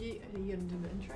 Are you going to do the intro?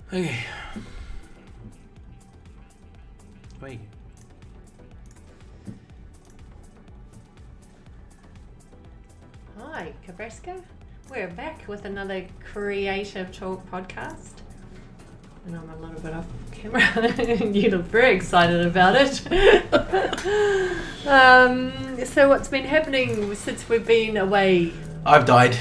Okay. Wait. Hi, Cabresca. We're back with another Creative Talk podcast. And I'm a little bit off camera. You look very excited about it. So what's been happening since we've been away? I've died.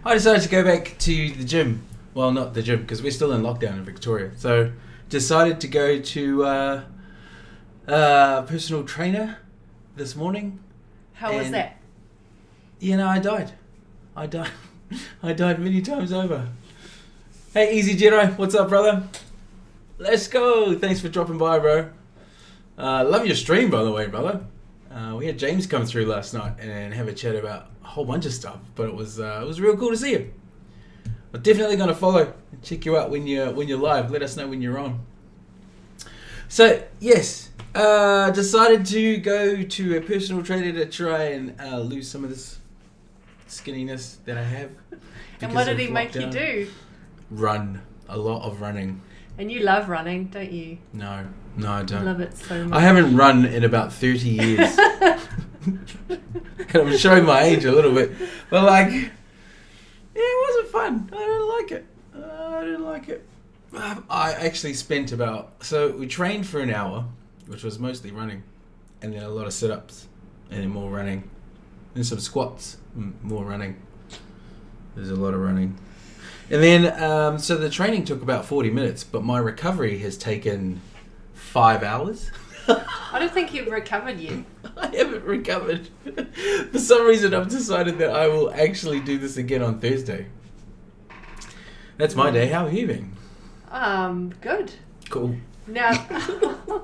I decided to go back to the gym. Well, not the gym, because we're still in lockdown in Victoria. So, decided to go to personal trainer this morning. How was that? You know, I died. I died many times over. Hey, Easy Jedi, what's up, brother? Let's go. Thanks for dropping by, bro. Love your stream, by the way, brother. We had James come through last night and have a chat about a whole bunch of stuff, but it was real cool to see you. We're definitely going to follow and check you out when you're live. Let us know when you're on. So yes, decided to go to a personal trainer to try and lose some of this skinniness that I have. And what did he make you do? Run. A lot of running. And you love running, don't you? No, I don't. I love it so much. I haven't run in about 30 years. And I'm showing my age a little bit. But like, yeah, it wasn't fun. I didn't like it. I actually spent so we trained for an hour, which was mostly running, and then a lot of sit-ups, and then more running, and some squats, more running. There's a lot of running. And then, so the training took about 40 minutes, but my recovery has taken 5 hours. I don't think you've recovered yet. I haven't recovered. For some reason, I've decided that I will actually do this again on Thursday. That's my day. How have you been? Good. Cool. Now, I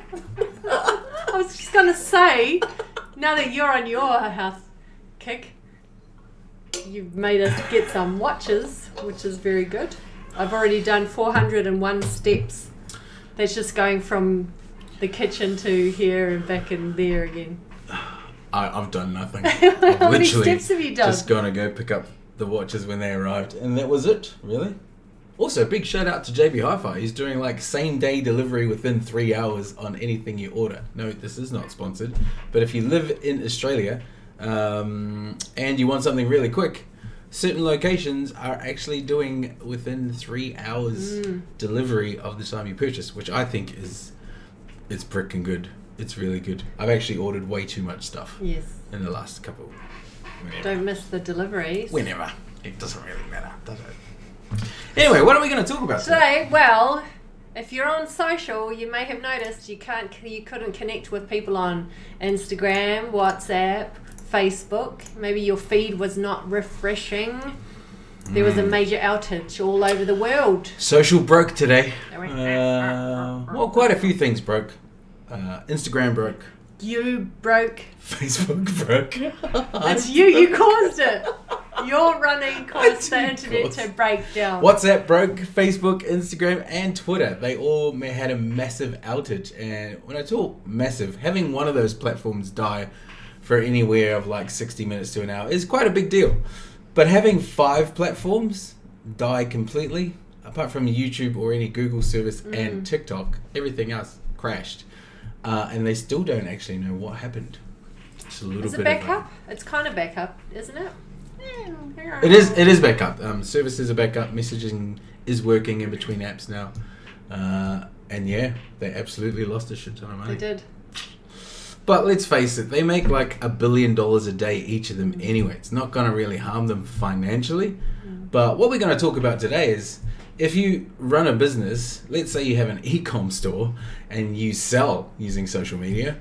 was just going to say, now that you're on your health kick, you've made us get some watches, which is very good. I've already done 401 steps. That's just going from the kitchen to here and back and there again. I've done nothing. How many steps have you done? Just gonna go pick up the watches when they arrived, and that was it, really. Also, big shout out to JB Hi-Fi. He's doing like same day delivery within 3 hours on anything you order. No, this is not sponsored, but if you live in Australia and you want something really quick, certain locations are actually doing within 3 hours delivery of the time you purchase, which I think it's freaking good. It's really good. I've actually ordered way too much stuff. Yes. In the last couple. Whenever. Don't miss the deliveries. Whenever. It doesn't really matter, does it? Anyway, what are we going to talk about today? Well, if you're on social, you may have noticed you couldn't connect with people on Instagram, WhatsApp, Facebook. Maybe your feed was not refreshing. There was a major outage all over the world. Social broke today. Well, quite a few things broke. Instagram broke. You broke. Facebook broke. It's you caused it. Your running caused the internet to break down. WhatsApp broke, Facebook, Instagram, and Twitter. They all had a massive outage. And when I talk massive, having one of those platforms die for anywhere of like 60 minutes to an hour is quite a big deal. But having 5 platforms die completely, apart from YouTube or any Google service and TikTok, everything else crashed. And they still don't actually know what happened. It's a little Is bit it back up? It's kind of back up, isn't it? It is back up. Services are back up. Messaging is working in between apps now. And yeah, they absolutely lost a shit ton of money. They did. But let's face it, they make like $1 billion a day each of them anyway. It's not going to really harm them financially. But what we're going to talk about today is if you run a business, let's say you have an e-com store and you sell using social media,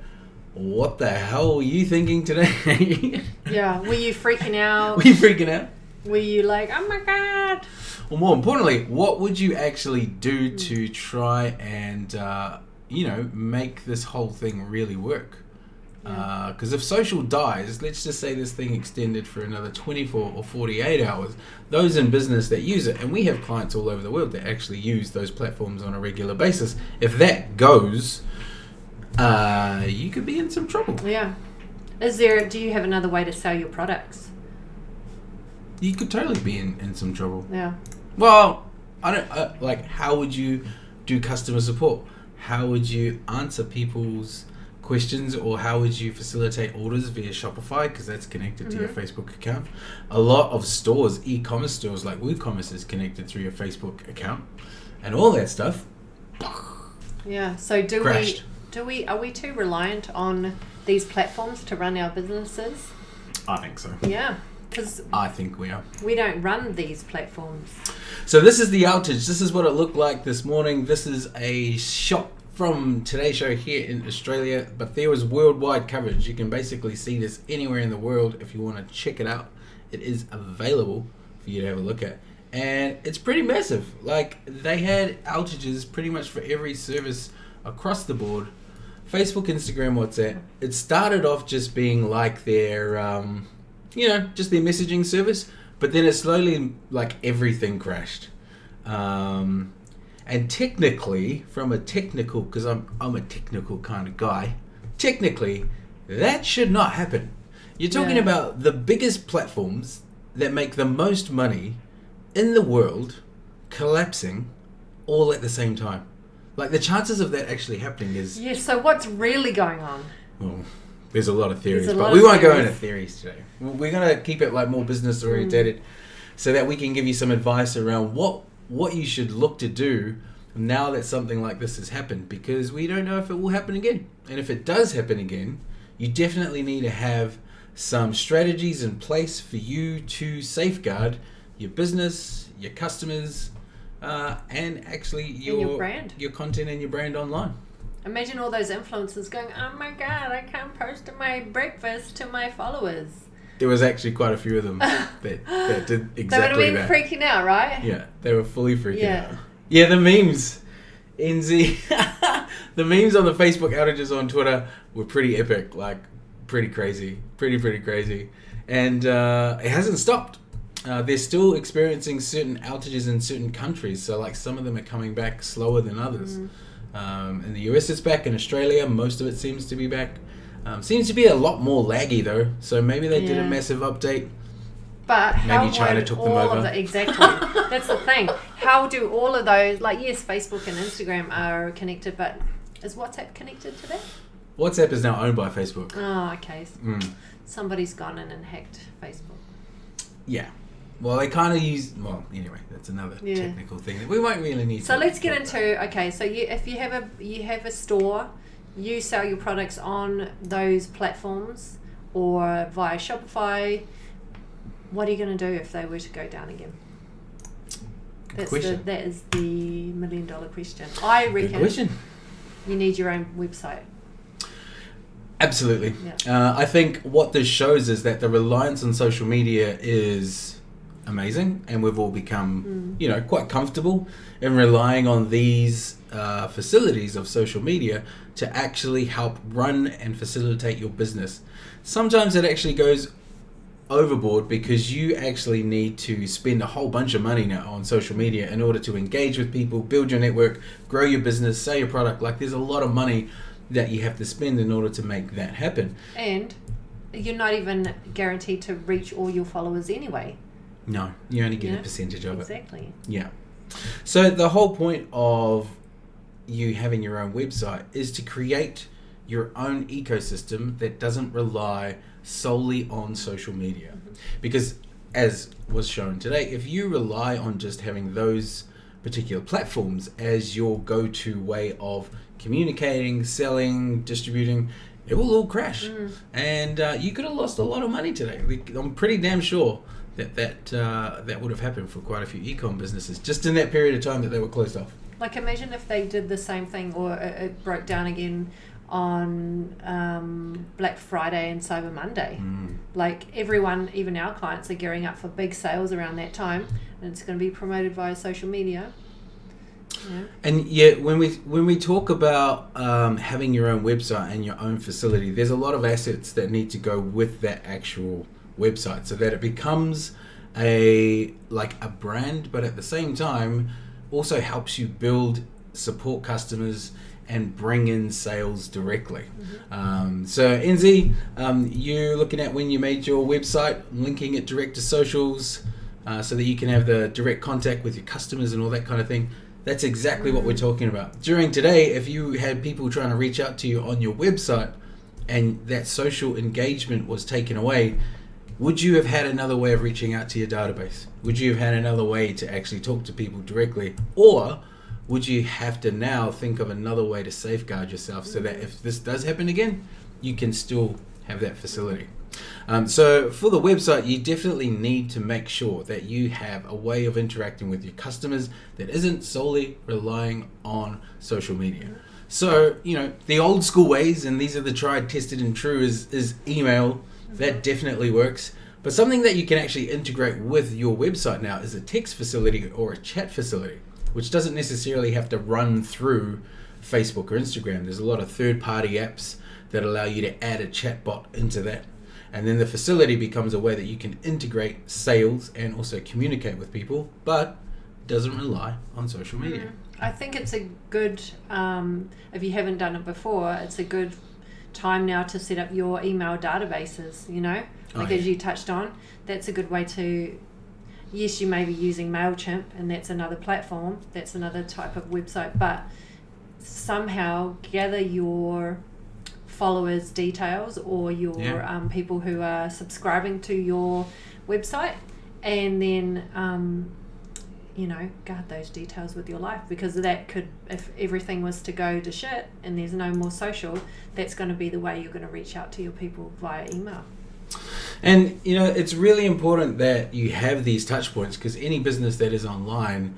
what the hell were you thinking today? Yeah. Were you freaking out? Were you freaking out? Were you like, oh my God? Well, more importantly, what would you actually do to try and, make this whole thing really work? Because if social dies, let's just say this thing extended for another 24 or 48 hours, those in business that use it, and we have clients all over the world that actually use those platforms on a regular basis, if that goes, you could be in some trouble. Yeah. Do you have another way to sell your products? You could totally be in some trouble. Yeah. Well, I don't, how would you do customer support? How would you answer people's questions, or how would you facilitate orders via Shopify, because that's connected to your Facebook account? A lot of stores, e-commerce stores like WooCommerce, is connected through your Facebook account, and all that stuff. Yeah. So crashed. Are we too reliant on these platforms to run our businesses? I think so. Yeah, because I think we are. we don't run these platforms. So this is the outage. This is what it looked like this morning. This is a shot from Today's Show here in Australia, but there was worldwide coverage. You can basically see this anywhere in the world if you want to check it out. It is available for you to have a look at. And it's pretty massive. Like, they had outages pretty much for every service across the board. Facebook, Instagram, WhatsApp. It started off just being like their, just their messaging service, but then it slowly, like, everything crashed. And technically, from a technical, because I'm a technical kind of guy, technically, that should not happen. You're talking about the biggest platforms that make the most money in the world collapsing all at the same time. Like, the chances of that actually happening is... Yeah, so what's really going on? Well, there's a lot of theories, There's a but lot we of won't go theories. into theories today. We're going to keep it like more business orientated so that we can give you some advice around what you should look to do now that something like this has happened, because we don't know if it will happen again. And if it does happen again, you definitely need to have some strategies in place for you to safeguard your business, your customers, and actually your brand. your content and your brand online. Imagine all those influencers going, oh my God, I can't post my breakfast to my followers. There was actually quite a few of them that did They would exactly have that. been freaking out, right? Yeah, they were fully freaking Yeah. out. Yeah, the memes. NZ. The memes on the Facebook outages on Twitter were pretty epic, like pretty crazy. Pretty crazy. And it hasn't stopped. They're still experiencing certain outages in certain countries. So like some of them are coming back slower than others. In the US it's back. In Australia, most of it seems to be back. Seems to be a lot more laggy though. So maybe they did a massive update. But how Maybe China would took them all over. of the, exactly. That's the thing. How do all of those, like, yes, Facebook and Instagram are connected, but is WhatsApp connected to that? WhatsApp is now owned by Facebook. Oh, okay. Somebody's gone in and hacked Facebook. Yeah. Well, they kind of use... Well, anyway, that's another technical thing that we won't really need So to let's get talk into, okay, so if you have a store, you sell your products on those platforms or via Shopify, what are you going to do if they were to go down again? Good question. That is the $1 million question. I reckon Good question. you need your own website. Absolutely. Yeah. I think what this shows is that the reliance on social media is amazing, and we've all become, quite comfortable in relying on these facilities of social media to actually help run and facilitate your business. Sometimes it actually goes overboard because you actually need to spend a whole bunch of money now on social media in order to engage with people, build your network, grow your business, sell your product. Like, there's a lot of money that you have to spend in order to make that happen. And you're not even guaranteed to reach all your followers anyway. No, you only get a percentage of it. Exactly. Yeah. So the whole point of you having your own website is to create your own ecosystem that doesn't rely solely on social media. Because as was shown today, if you rely on just having those particular platforms as your go-to way of communicating, selling, distributing, it will all crash. And you could have lost a lot of money today. I'm pretty damn sure that would have happened for quite a few e-com businesses just in that period of time that they were closed off. Like, imagine if they did the same thing, or it broke down again on Black Friday and Cyber Monday. Like, everyone, even our clients, are gearing up for big sales around that time, and it's going to be promoted via social media. Yeah. And yeah, when we talk about having your own website and your own facility, there's a lot of assets that need to go with that actual website so that it becomes a brand, but at the same time also helps you build, support customers, and bring in sales directly. So NZ, you're looking at when you made your website, linking it direct to socials so that you can have the direct contact with your customers and all that kind of thing. That's exactly what we're talking about. During today, if you had people trying to reach out to you on your website and that social engagement was taken away, would you have had another way of reaching out to your database? Would you have had another way to actually talk to people directly? Or would you have to now think of another way to safeguard yourself so that if this does happen again, you can still have that facility? So for the website, you definitely need to make sure that you have a way of interacting with your customers that isn't solely relying on social media. So, the old school ways, and these are the tried, tested, and true, is email. That definitely works. But something that you can actually integrate with your website now is a text facility or a chat facility, which doesn't necessarily have to run through Facebook or Instagram. There's a lot of third-party apps that allow you to add a chatbot into that. And then the facility becomes a way that you can integrate sales and also communicate with people, but doesn't rely on social media. I think it's a good, if you haven't done it before, it's a good time now to set up your email databases, as you touched on. That's a good way to, yes, you may be using MailChimp, and that's another platform, that's another type of website, but somehow gather your followers' details or your people who are subscribing to your website, and then guard those details with your life, because that could, if everything was to go to shit and there's no more social, that's going to be the way you're going to reach out to your people via email. And it's really important that you have these touch points, because any business that is online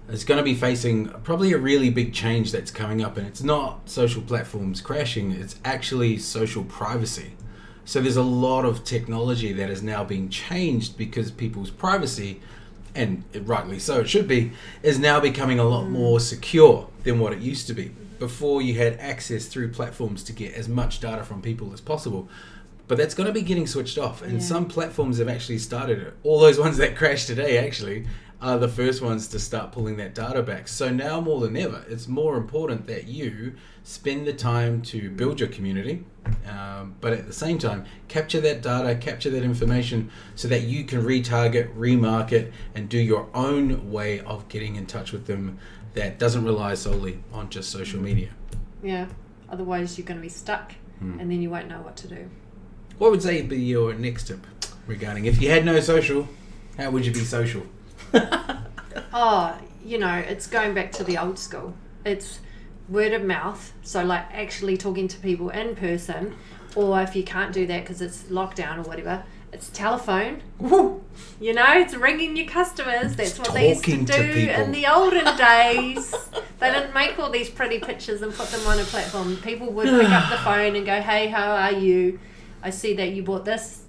is going to be facing probably a really big change that's coming up, and it's not social platforms crashing, it's actually social privacy. So there's a lot of technology that is now being changed because people's privacy, and rightly so it should be, is now becoming a lot more secure than what it used to be. Before, you had access through platforms to get as much data from people as possible, but that's going to be getting switched off, and some platforms have actually started it. All those ones that crashed today actually are the first ones to start pulling that data back. So now more than ever, it's more important that you spend the time to build your community, but at the same time, capture that data, capture that information so that you can retarget, remarket, and do your own way of getting in touch with them that doesn't rely solely on just social media. Yeah, otherwise you're going to be stuck and then you won't know what to do. What would say be your next tip regarding, if you had no social, how would you be social? It's going back to the old school. It's word of mouth, so like actually talking to people in person, or if you can't do that because it's lockdown or whatever, it's telephone. Woo. It's ringing your customers. That's what they used to do in the olden days. They didn't make all these pretty pictures and put them on a platform. People would pick up the phone and go, "Hey, how are you? I see that you bought this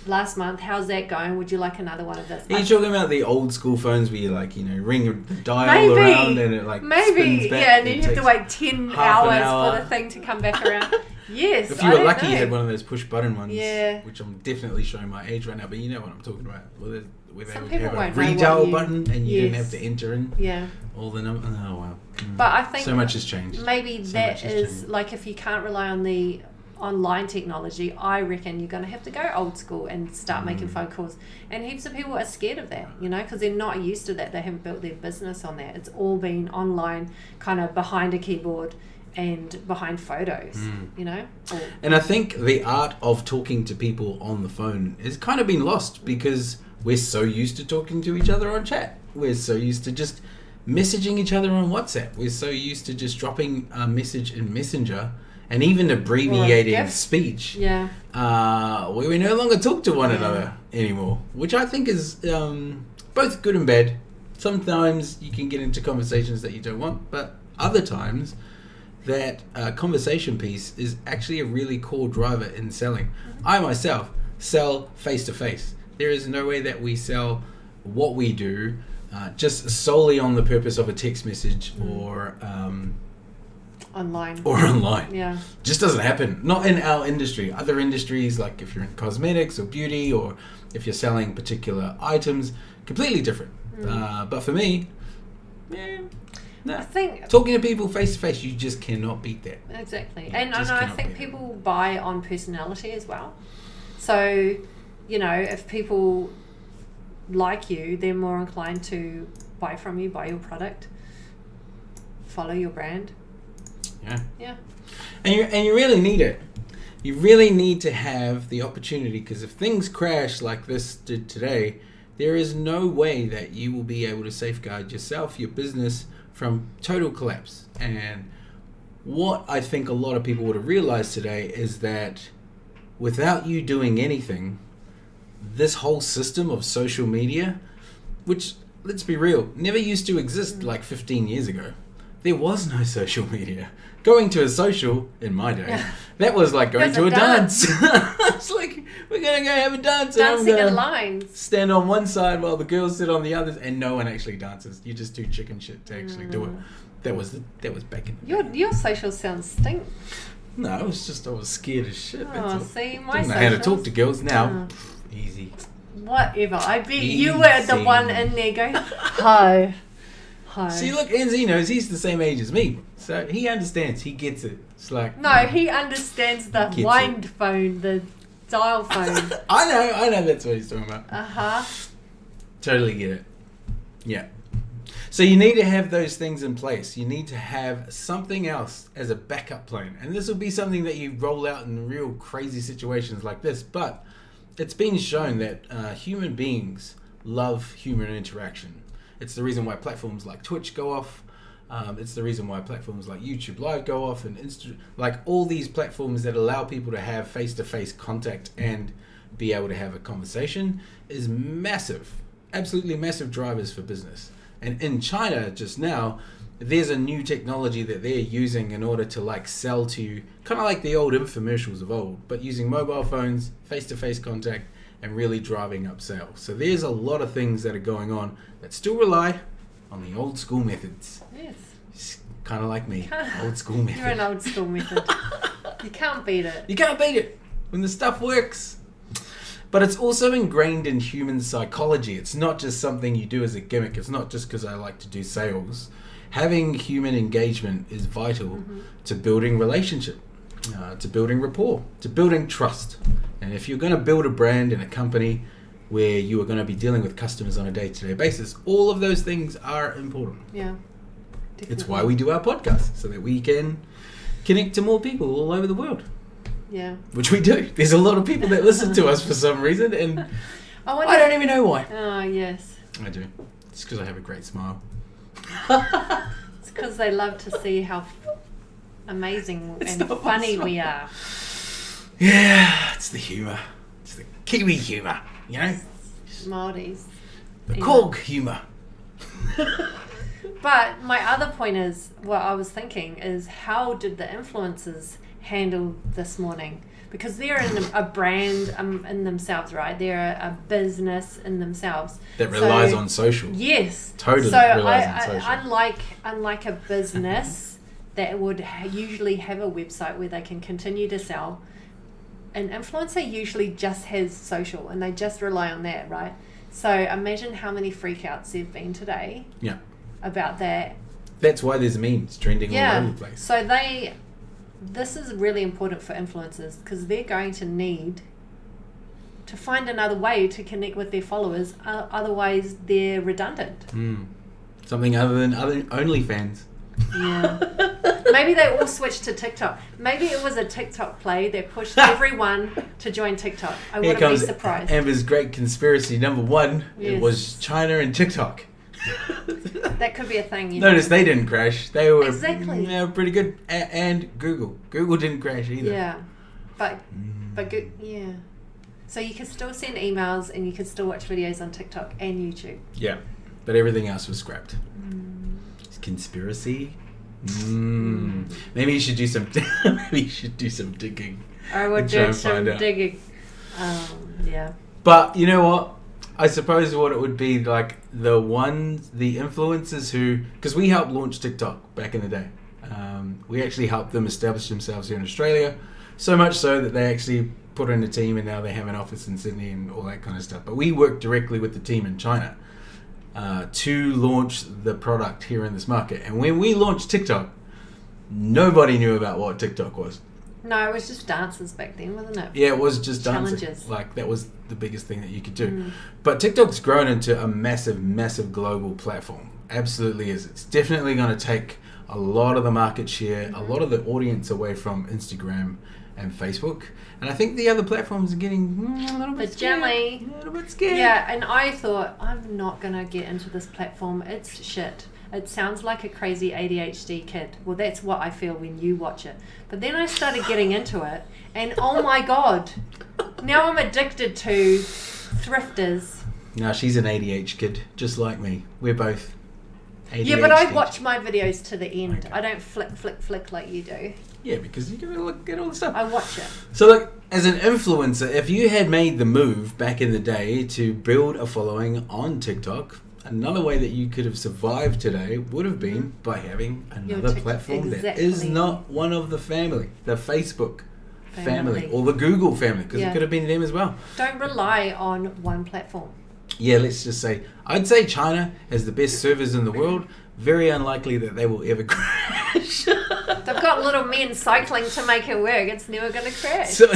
last month. How's that going? Would you like another one of this?" Are you talking about the old school phones where you ring the dial around and it spins back? Yeah, and then you have to wait 10 hours for the thing to come back around. Yes. If you were lucky, you had one of those push button ones, which I'm definitely showing my age right now, but you know what I'm talking about. Where they would have a retail button and you didn't have to enter in all the numbers. Oh, wow. But I think so much has changed. Maybe that is, like, if you can't rely on the online technology, I reckon you're going to have to go old school and start making phone calls. And heaps of people are scared of that, you know, because they're not used to that. They haven't built their business on that. It's all been online, kind of behind a keyboard and behind photos, you know. And I think the art of talking to people on the phone has kind of been lost because we're so used to talking to each other on chat. We're so used to just messaging each other on WhatsApp. We're so used to just dropping a message in Messenger and even abbreviating speech. Yeah. Where we no longer talk to one another anymore, which I think is both good and bad. Sometimes you can get into conversations that you don't want, but other times that conversation piece is actually a really core driver in selling. I myself sell face-to-face. There is no way that we sell what we do just solely on the purpose of a text message or online. Yeah. Just doesn't happen. Not in our industry. Other industries, like if you're in cosmetics or beauty, or if you're selling particular items, completely different. But for me, no. I think talking to people face to face, you just cannot beat that. Exactly. You And just I cannot think beat it. people buy on personality as well. So, you know, if people like you, they're more inclined to buy from you, buy your product, follow your brand. Yeah. And you really need it. You really need to have the opportunity, because if things crash like this did today, there is no way that you will be able to safeguard yourself, your business, from total collapse. And what I think a lot of people would have realized today is that without you doing anything, this whole system of social media, which, let's be real, never used to exist like 15 years ago. There was no social media. Going to a social, in my day, that was like going to a dance. It's like, we're going to go have a dance. Dancing and I'm in gonna lines. stand on one side while the girls sit on the other, and no one actually dances. You just do chicken shit to actually do it. That was back in the day. Your social sounds stink. No, I was scared as shit. That's Oh, all. see, my Didn't know how to socials. talk to girls now. Easy. Whatever. I bet you were the one in there going, hi. Hi. See, look, Enzi knows he's the same age as me, so he understands. He gets it. It's like No, he understands the Gets it. wind phone, the dial phone. I know that's what he's talking about. Uh-huh. Totally get it. Yeah. So you need to have those things in place. You need to have something else as a backup plan, and this will be something that you roll out in real crazy situations like this. But it's been shown that human beings love human interaction. It's the reason why platforms like Twitch go off. It's the reason why platforms like YouTube Live go off, and like all these platforms that allow people to have face-to-face contact and be able to have a conversation is massive, absolutely massive drivers for business. And in China just now, there's a new technology that they're using in order to like sell to, kind of like the old infomercials of old, but using mobile phones, face-to-face contact, and really driving up sales. So there's a lot of things that are going on that still rely on the old school methods. Yes. It's kind of like me, old school method. You're an old school method. You can't beat it. You can't beat it when the stuff works. But it's also ingrained in human psychology. It's not just something you do as a gimmick. It's not just because I like to do sales. Having human engagement is vital to building relationship, to building rapport, to building trust. And if you're going to build a brand in a company where you are going to be dealing with customers on a day-to-day basis, all of those things are important. Yeah. It's why we do our podcast, so that we can connect to more people all over the world. Yeah. Which we do. There's a lot of people that listen to us for some reason, and I don't even know why. Oh, yes. I do. It's because I have a great smile. It's because they love to see how amazing It's and not my funny smile. we are. Yeah, it's the humour. It's the Kiwi humour, you know? Māoris. The Yeah. Korg humour. But my other point is, what I was thinking is, how did the influencers handle this morning? Because they're in a brand in themselves, right? They're a business in themselves. That relies on social. Yes. Totally So relies on social. unlike a business that would usually have a website where they can continue to sell, an influencer usually just has social and they just rely on that, right? So imagine how many freakouts there've been today Yeah. about that. That's why there's memes trending all over the place. So they this is really important for influencers because they're going to need to find another way to connect with their followers. Otherwise, they're redundant. Something other than OnlyFans. Yeah. Maybe they all switched to TikTok. Maybe it was a TikTok play that pushed everyone to join TikTok. I Here wouldn't be comes surprised. Amber's great conspiracy number 1. Yes. It was China and TikTok. That could be a thing. Notice they didn't crash. They were pretty good. And Google. Google didn't crash either. Yeah, but good. Yeah. So you can still send emails and you can still watch videos on TikTok and YouTube. Yeah, but everything else was scrapped. Conspiracy. Maybe you should do some. Maybe you should do some digging. I would do some digging. Yeah. But you know what? I suppose what it would be like the influencers who, because we helped launch TikTok back in the day. We actually helped them establish themselves here in Australia, so much so that they actually put in a team and now they have an office in Sydney and all that kind of stuff. But we worked directly with the team in China to launch the product here in this market. And when we launched TikTok, nobody knew about what TikTok was. No, it was just dances back then, wasn't it? Yeah, it was just dancing. Challenges. Like, that was the biggest thing that you could do. But TikTok's grown into a massive, massive global platform. Absolutely is. It's definitely going to take a lot of the market share, a lot of the audience away from Instagram and Facebook. And I think the other platforms are getting a little bit scared. A little bit scared. Yeah, and I thought, I'm not going to get into this platform. It's shit. It sounds like a crazy ADHD kid. Well, that's what I feel when you watch it. But then I started getting into it, and oh my God, now I'm addicted to thrifters. No, she's an ADHD kid, just like me. We're both ADHD. Yeah, but I watch my videos to the end. Okay. I don't flick like you do. Yeah, because you can look at all the stuff. I watch it. So look, as an influencer, if you had made the move back in the day to build a following on TikTok, another way that you could have survived today would have been by having another platform that is not one of the family, the Facebook family or the Google family, because it could have been them as well. Don't rely on one platform. Yeah, let's just say, I'd say China has the best servers in the world. Very unlikely that they will ever crash. They've got little men cycling to make it work. It's never going to crash. So,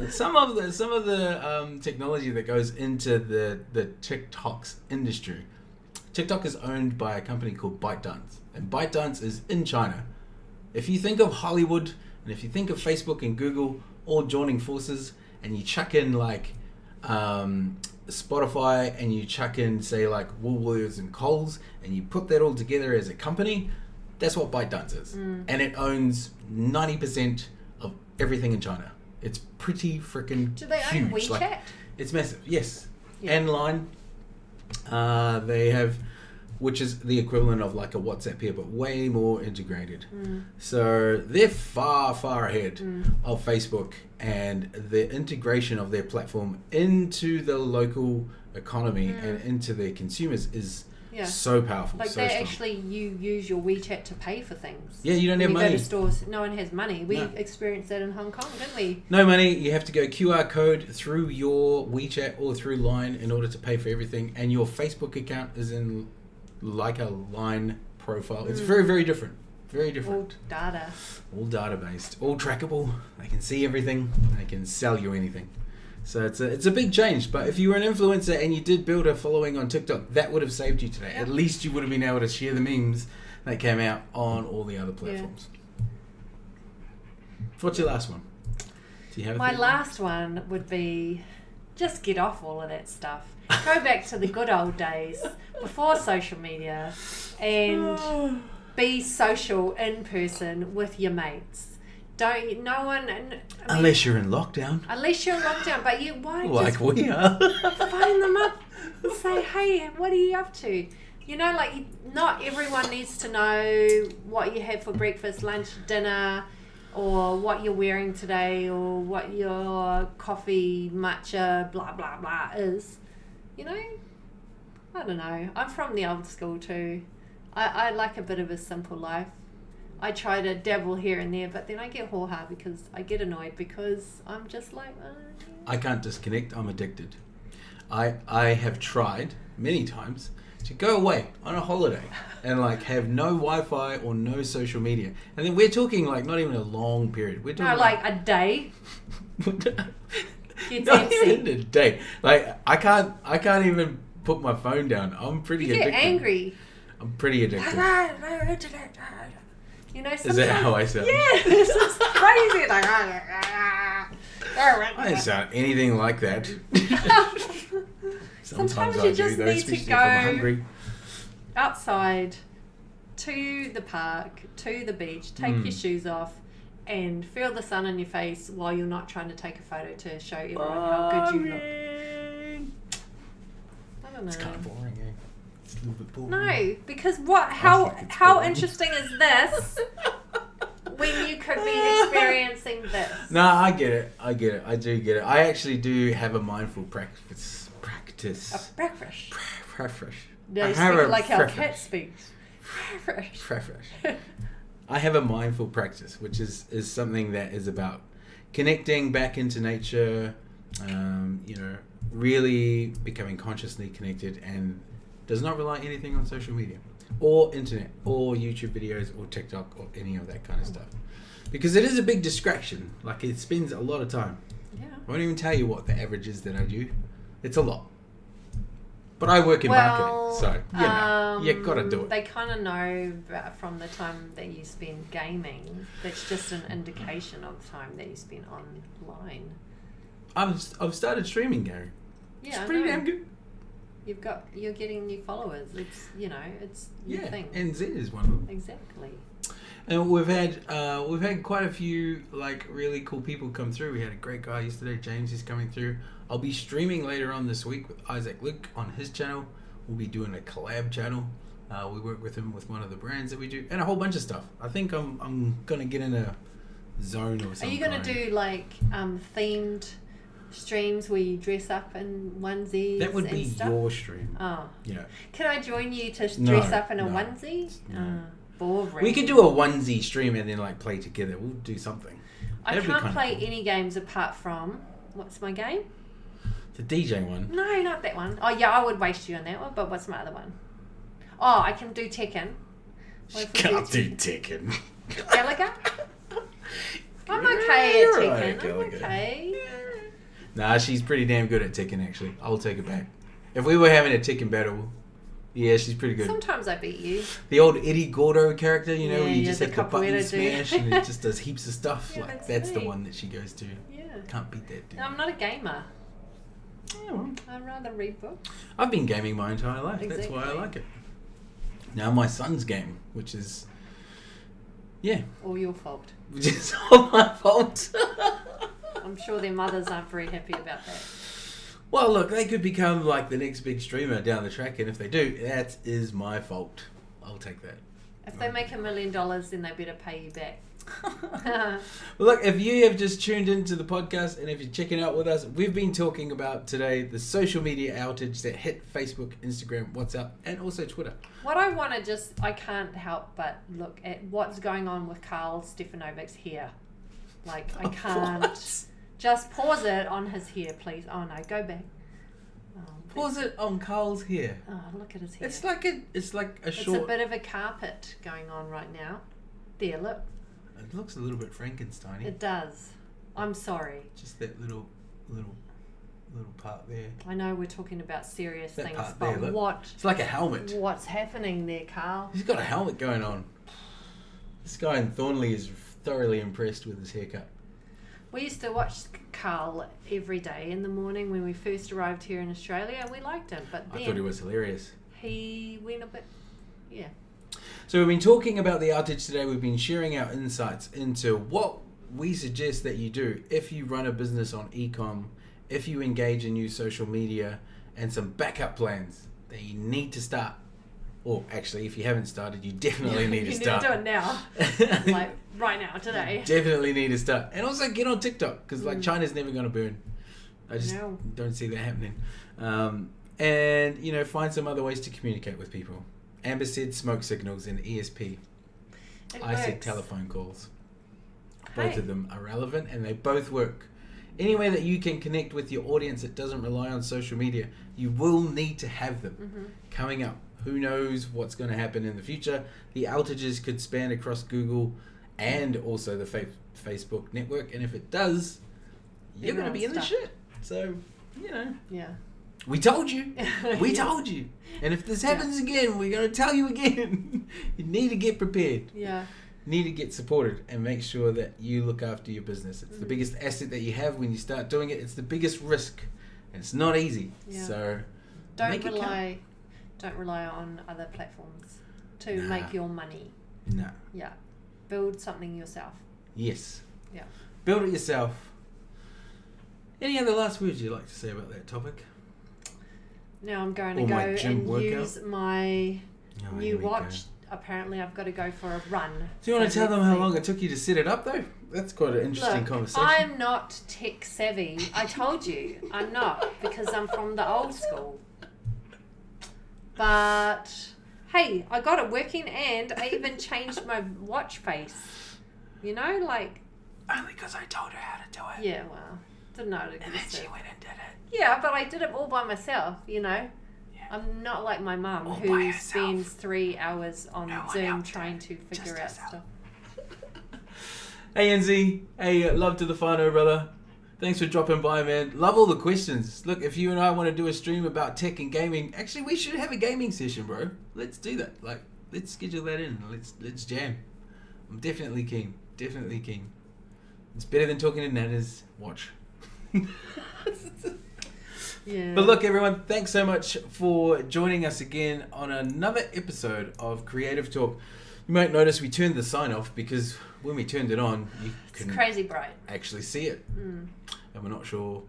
some of the technology that goes into the TikTok's industry. TikTok is owned by a company called ByteDance, and ByteDance is in China. If you think of Hollywood, and if you think of Facebook and Google all joining forces, and you chuck in like Spotify, and you chuck in say like Woolworths and Coles, and you put that all together as a company, that's what ByteDance is. And it owns 90% of everything in China. It's pretty freaking huge. Do they own WeChat? Like, it's massive, yes. And Line. They have, which is the equivalent of like a WhatsApp here, but way more integrated. So they're far ahead of Facebook, and the integration of their platform into the local economy and into their consumers is so powerful. Like so they strong. actually, you use your WeChat to pay for things. Yeah, you don't have you money. Go to stores, no one has money. We experienced that in Hong Kong, didn't we? No money. You have to go QR code through your WeChat or through Line in order to pay for everything. And your Facebook account is in like a Line profile. It's very, very different. Very different. All data based. All trackable. They can see everything. They can sell you anything. So it's a big change. But if you were an influencer and you did build a following on TikTok, that would have saved you today. At least you would have been able to share the memes that came out on all the other platforms. What's your last one? Do you have My last one would be just get off all of that stuff. Go back to the good old days before social media and be social in person with your mates. Unless you're in lockdown. Unless you're in lockdown, but like we are. Phone them up and say, hey, what are you up to? You know, like, not everyone needs to know what you had for breakfast, lunch, dinner, or what you're wearing today, or what your coffee, matcha, blah, blah, blah is. You know? I don't know. I'm from the old school too. I like a bit of a simple life. I try to dabble here and there, but then I get ho-ha because I get annoyed because I'm just like... I can't disconnect. I'm addicted. I have tried many times to go away on a holiday and like have no Wi-Fi or no social media. And then we're talking like not even a long period. We're talking No, like a day. Gets not antsy. even a day. Like I can't even put my phone down. I'm pretty You addicted. get angry. I'm pretty addicted. You know, Is that how I sound? Yes, it's crazy. Like, I don't sound anything like that. Sometimes I you just do, though, need to especially if I'm go hungry. outside to the park, to the beach, take your shoes off, and feel the sun on your face while you're not trying to take a photo to show everyone how good you look. I don't know. It's kind of boring, eh? It's a little bit boring. No, because I how think it's how boring. interesting is this when you could be experiencing this? No, I get it. I do get it. I actually do have a mindful practice. A breakfast. Preference. No, I you have speak a like our cat preference. speaks. Breakfast. Preference. I have a mindful practice, which is something that is about connecting back into nature, really becoming consciously connected, and does not rely anything on social media or internet or YouTube videos or TikTok or any of that kind of stuff. Because it is a big distraction. Like it spends a lot of time. Yeah. I won't even tell you what the average is that I do. It's a lot. But I work in marketing, so you gotta do it. They kind of know from the time that you spend gaming. That's just an indication of time that you spend online. I've started streaming, Gary. Yeah, It's I pretty know. damn good. You're getting new followers. It's it's your Yeah, thing. and Z is one of them. Exactly. And we've had quite a few like really cool people come through. We had a great guy yesterday, James is coming through. I'll be streaming later on this week with Isaac Luke on his channel. We'll be doing a collab channel. We work with him with one of the brands that we do, and a whole bunch of stuff. I think I'm gonna get in a zone or something. Are you gonna do like themed streams where you dress up in onesies? That would be and stuff? your stream. Oh, Yeah. can I join you to No, dress up in a no, onesie? no. Boring. We could do a onesie stream and then like play together. We'll do something. I That'd be can't kinda play cool. any games apart from what's my game? The DJ one. No, not that one. Oh yeah, I would waste you on that one. But what's my other one? Oh, I can do Tekken. What if we Can't do Tekken. Gallagher? I'm okay You're at alright, Tekken. I'm Gallagher. okay. Nah, she's pretty damn good at Tekken actually. I'll take it back. If we were having a Tekken battle, yeah, she's pretty good. Sometimes I beat you. The old Eddie Gordo character, you know, Yeah, where you yeah, just the have the button capoeira dude. smash and it just does heaps of stuff. Yeah, like that's the me. one that she goes to. Yeah. Can't beat that dude. No, I'm not a gamer. Yeah, well, I'd rather read books. I've been gaming my entire life. That's why I Exactly. like it. Now my son's game, which is All your fault. which is all my fault. I'm sure their mothers aren't very happy about that. Well, look, they could become like the next big streamer down the track, and if they do, that is my fault. I'll take that. If they make $1 million, then they better pay you back. Well, look, if you have just tuned into the podcast and if you're checking out with us, we've been talking about today the social media outage that hit Facebook, Instagram, WhatsApp, and also Twitter. What I want to I can't help but look at what's going on with Carl Stefanovic's hair. Like, I can't. What? Just pause it on his hair, please. Oh, no, go back. Oh, Pause it on Carl's hair. Oh, look at his hair. It's like a It's short. a bit of a carpet going on right now. There, look. It looks a little bit Frankenstein-y. It does. I'm sorry. Just that little part there. I know we're talking about serious That things, part but there, look. what? It's like a helmet. What's happening there, Carl? He's got a helmet going on. This guy in Thornley is thoroughly impressed with his haircut. We used to watch Carl every day in the morning when we first arrived here in Australia, and we liked him. But then I thought he was hilarious. he went a bit, yeah. So we've been talking about the outage today. We've been sharing our insights into what we suggest that you do if you run a business on e-com, if you engage in new social media, and some backup plans that you need to start. Or actually, if you haven't started, you definitely need to You start. need to do it now, like right now, today. Definitely need to start. And also get on TikTok, because like China's never going to burn. I just No. don't see that happening. And, you know, find some other ways to communicate with people. Amber said smoke signals and ESP. It I said works. telephone calls. Both Hey. of them are relevant and they both work. Anywhere that you can connect with your audience that doesn't rely on social media, you will need to have them coming up. Who knows what's going to happen in the future? The outages could span across Google and also the Facebook network, and if it does, you're going to be in the shit. So, Yeah. we told you. We told you. And if this happens again, we're going to tell you again. You need to get prepared. Yeah. Need to get supported and make sure that you look after your business. It's the biggest asset that you have when you start doing it. It's the biggest risk, and it's not easy. Yeah. So Don't rely on other platforms to make your money. No. Yeah. Build something yourself. Yes. Yeah. Build it yourself. Any other last words you'd like to say about that topic? Now I'm going to Or go my gym and workout? use my Oh, new here we watch. go. Apparently I've got to go for a run. Do you want to So tell them let's how see. long it took you to set it up, though? That's quite an interesting Look, conversation. I'm not tech savvy. I told you I'm not, because I'm from the old school. But hey, I got it working, and I even changed my watch face. You know, like, Only because I told her how to do it. yeah, well, didn't know it And then existed. she went and did it. Yeah, but I did it all by myself, you know. Yeah. I'm not like my mum All by who herself. spends 3 hours on No one Zoom helped trying her, to just figure out herself. stuff. Hey, NZ. Hey, love to the whānau, brother. Thanks for dropping by, man. Love all the questions. Look, if you and I want to do a stream about tech and gaming, actually, we should have a gaming session, bro. Let's do that. Like, let's schedule that in. Let's jam. I'm definitely keen. Definitely keen. It's better than talking to Nana's watch. Yeah. But look, everyone, thanks so much for joining us again on another episode of Creative Talk. You might notice we turned the sign off because when we turned it on, you It's couldn't crazy bright. actually see it. Mm. And we're not sure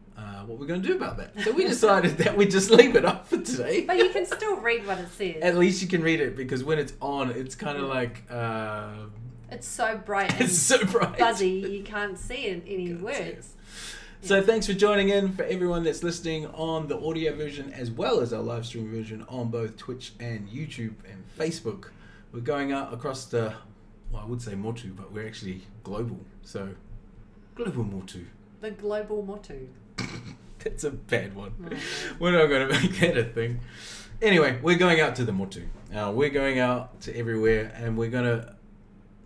what we're going to do about that. So we decided that we'd just leave it up for today. But you can still read what it says. At least you can read it, because when it's on, it's kind of like... It's so bright and it's so bright. fuzzy, you can't see any Can't see words. So thanks for joining in. For everyone that's listening on the audio version as well as our live stream version on both Twitch and YouTube and Facebook. We're going out across the, well, I would say Motu, but we're actually global. So, global Motu. The global motu. That's a bad one. Oh, We're not going to make that a thing. Anyway, we're going out to the Motu. We're going out to everywhere, and we're going to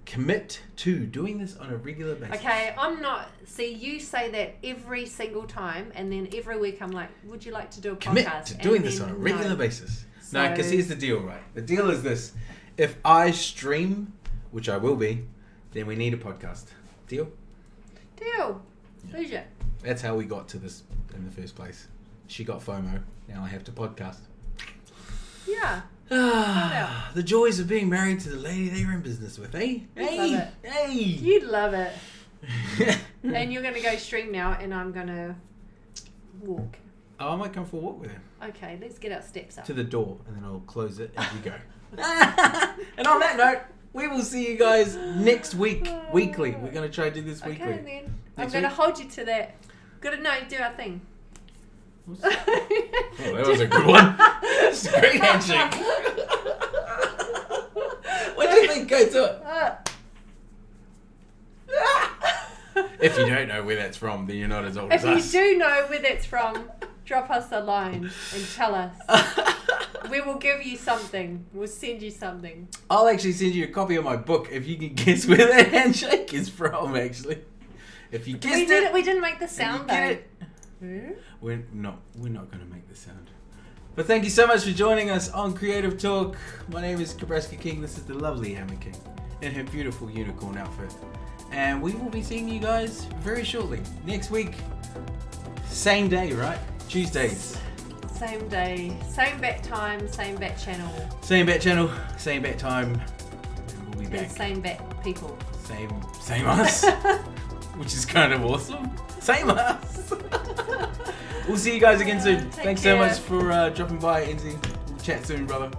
commit to doing this on a regular basis. Okay, I'm not. See, you say that every single time, and then every week I'm like, would you like to do a Commit podcast? to And doing this then on a regular no. basis. No, So- because here's the deal, right? The deal is this. If I stream, which I will be, then we need a podcast. Deal? Deal. Who's you? That's how we got to this in the first place. She got FOMO. Now I have to podcast. Yeah. The joys of being married to the lady they were in business with, eh? Love Hey! it. Hey! You'd love it. And you're going to go stream now, and I'm going to walk. Oh, I might come for a walk with him. Okay, let's get our steps up. To the door, and then I'll close it as we go. And on that note, we will see you guys next week, weekly. We're going to try to do this weekly. Okay, then. I'm Next going to week? hold you to that. Got to do our thing. Oh, that was a good one. That's a great handshake. What do you think? Go to it. If you don't know where that's from, then you're not as old If as you us. do know where that's from, drop us a line and tell us. We will give you something. We'll send you something. I'll actually send you a copy of my book if you can guess where that handshake is from, actually. If you guessed it, We didn't make the and sound you though. get it. Hmm? We're not going to make the sound. But thank you so much for joining us on Creative Talk. My name is Kabraska King. This is the lovely Hammer King in her beautiful unicorn outfit. And we will be seeing you guys very shortly. Next week, same day, right? Tuesdays. Same day, same bat time, same bat channel, Same bat channel, same bat time. And we'll be and back. same bat people. Same us. Which is kind of awesome. Same us. We'll see you guys again soon. Take Thanks so care. much for dropping by, Enzi. We'll chat soon, brother.